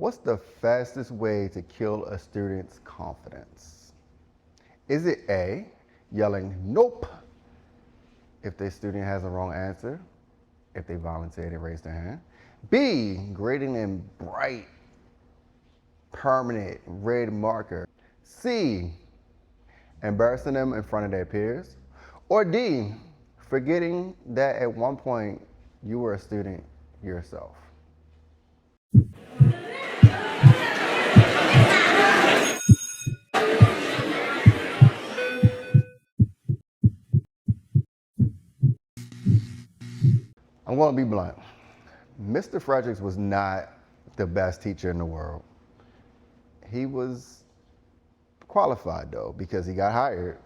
What's the fastest way to kill a student's confidence? Is it A, yelling nope if the student has a wrong answer, if they volunteered and raised their hand? B, grading in bright, permanent red marker. C, embarrassing them in front of their peers. Or D, forgetting that at one point you were a student yourself. I'm going to be blunt. Mr. Fredericks was not the best teacher in the world. He was qualified though because he got hired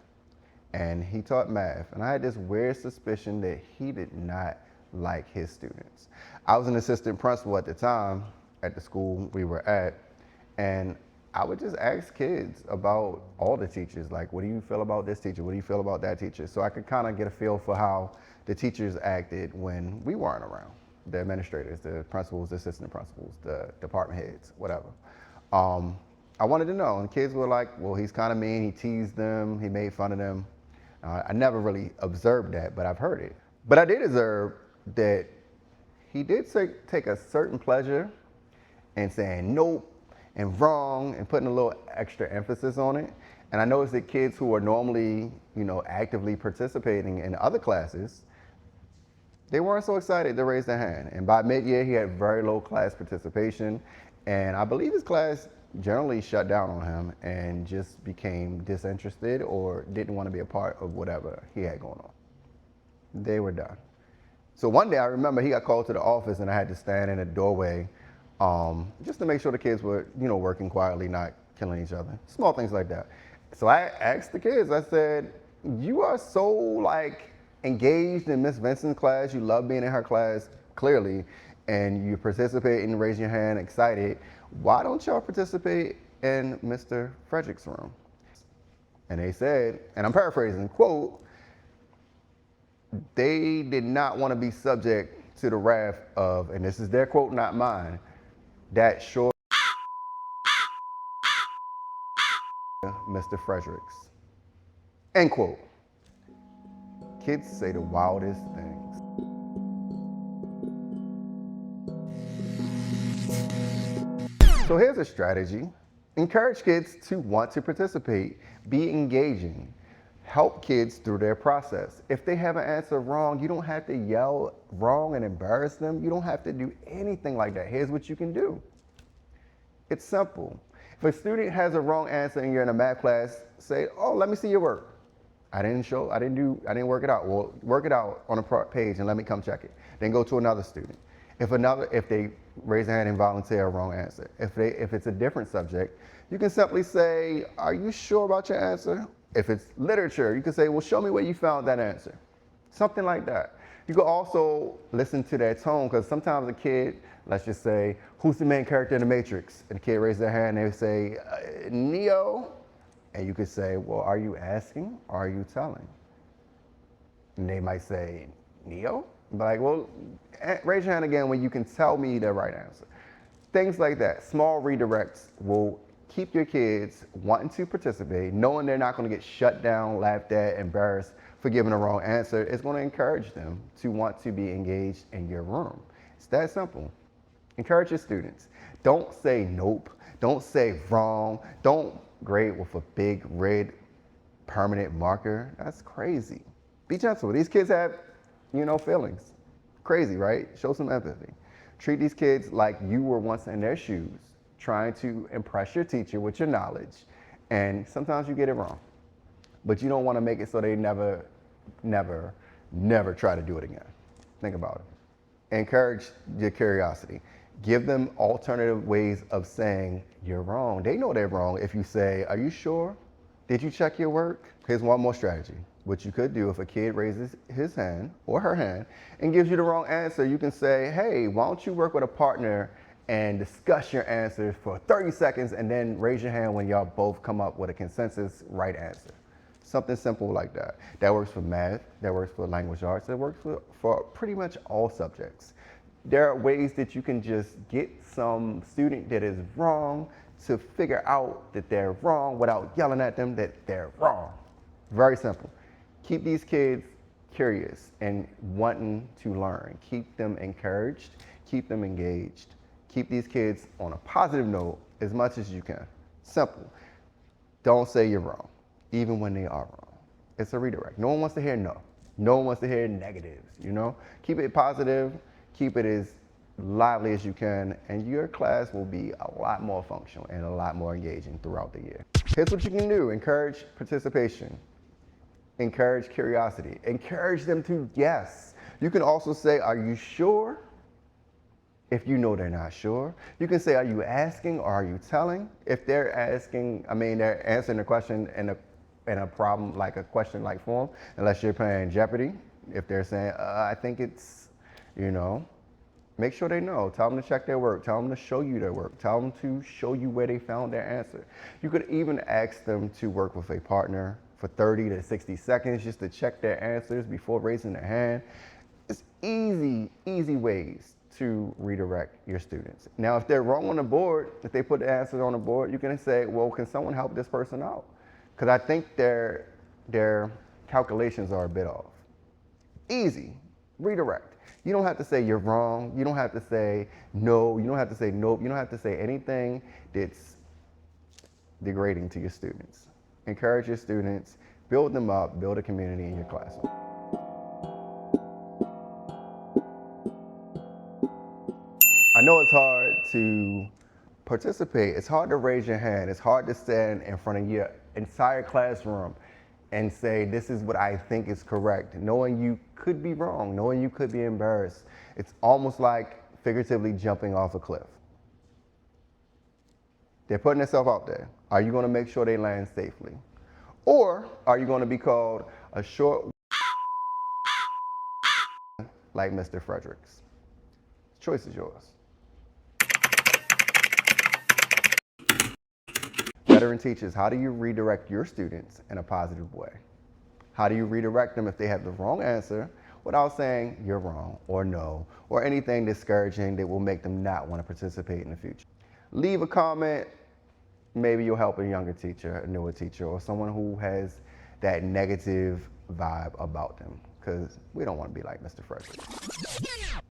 and he taught math. And I had this weird suspicion that he did not like his students. I was an assistant principal at the time at the school we were at, and I would just ask kids about all the teachers, like, what do you feel about this teacher? What do you feel about that teacher? So I could kind of get a feel for how the teachers acted when we weren't around. The administrators, the principals, the assistant principals, the department heads, whatever. I wanted to know, and kids were like, well, he's kind of mean, he teased them, he made fun of them. I never really observed that, but I've heard it. But I did observe that he did take a certain pleasure in saying nope and wrong and putting a little extra emphasis on it. And I noticed that kids who are normally, actively participating in other classes, they weren't so excited to raise their hand. And by mid-year, he had very low class participation. And I believe his class generally shut down on him and just became disinterested or didn't want to be a part of whatever he had going on. They were done. So one day I remember he got called to the office and I had to stand in a doorway just to make sure the kids were, working quietly, not killing each other. Small things like that. So I asked the kids, I said, you are so engaged in Miss Vincent's class, you love being in her class, clearly, and you participate and raise your hand excited. Why don't y'all participate in Mr. Frederick's room? And they said, and I'm paraphrasing, quote, they did not want to be subject to the wrath of, and this is their quote, not mine, that short Mr. Fredericks. End quote. Kids say the wildest things. So here's a strategy. Encourage kids to want to participate, be engaging, help kids through their process. If they have an answer wrong, you don't have to yell wrong and embarrass them. You don't have to do anything like that. Here's what you can do. It's simple. If a student has a wrong answer and you're in a math class, say, oh, let me see your work. I didn't work it out. Well, work it out on a page and let me come check it. Then go to another student. If they raise their hand and volunteer a wrong answer. If it's a different subject, you can simply say, are you sure about your answer? If it's literature, you can say, well, show me where you found that answer. Something like that. You can also listen to their tone, because sometimes a kid, let's just say, who's the main character in the Matrix? And the kid raises their hand and they say, Neo. And you could say, well, are you asking or are you telling? And they might say, Neo? But well, raise your hand again when you can tell me the right answer. Things like that. Small redirects will keep your kids wanting to participate, knowing they're not going to get shut down, laughed at, embarrassed for giving a wrong answer. It's going to encourage them to want to be engaged in your room. It's that simple. Encourage your students. Don't say nope. Don't say wrong. Don't grade with a big red permanent marker. That's crazy. Be gentle. These kids have, feelings. Crazy, right? Show some empathy. Treat these kids like you were once in their shoes, trying to impress your teacher with your knowledge. And sometimes you get it wrong. But you don't want to make it so they never try to do it again. Think about it. Encourage your curiosity. Give them alternative ways of saying you're wrong. They know they're wrong if you say, are you sure? Did you check your work? Here's one more strategy. What you could do if a kid raises his hand or her hand and gives you the wrong answer, you can say, hey, why don't you work with a partner and discuss your answers for 30 seconds and then raise your hand when y'all both come up with a consensus right answer. Something simple like that. That works for math, that works for language arts, that works for pretty much all subjects. There are ways that you can just get some student that is wrong to figure out that they're wrong without yelling at them that they're wrong. Very simple. Keep these kids curious and wanting to learn. Keep them encouraged, keep them engaged. Keep these kids on a positive note as much as you can. Simple. Don't say you're wrong, even when they are wrong. It's a redirect. No one wants to hear no. No one wants to hear negatives, you know? Keep it positive, keep it as lively as you can, and your class will be a lot more functional and a lot more engaging throughout the year. Here's what you can do. Encourage participation. Encourage curiosity. Encourage them to guess. You can also say, are you sure? If you know they're not sure. You can say, are you asking or are you telling? If they're asking, they're answering the question in a problem, like a question-like form, unless you're playing Jeopardy. If they're saying, I think it's, make sure they know. Tell them to check their work. Tell them to show you their work. Tell them to show you where they found their answer. You could even ask them to work with a partner for 30 to 60 seconds just to check their answers before raising their hand. It's easy ways to redirect your students. Now, if they're wrong on the board, if they put the answers on the board, you can say, well, can someone help this person out? Because I think their calculations are a bit off. Easy, redirect. You don't have to say you're wrong. You don't have to say no. You don't have to say nope. You don't have to say anything that's degrading to your students. Encourage your students, build them up, build a community in your classroom. I know it's hard to participate. It's hard to raise your hand. It's hard to stand in front of your entire classroom and say, this is what I think is correct, knowing you could be wrong, knowing you could be embarrassed. It's almost like figuratively jumping off a cliff. They're putting themselves out there. Are you going to make sure they land safely? Or are you going to be called a short like Mr. Fredericks? The choice is yours. Veteran teachers, how do you redirect your students in a positive way? How do you redirect them if they have the wrong answer without saying you're wrong or no or anything discouraging that will make them not want to participate in the future? Leave a comment. Maybe you'll help a younger teacher, a newer teacher, or someone who has that negative vibe about them, because we don't want to be like Mr. Fredericks.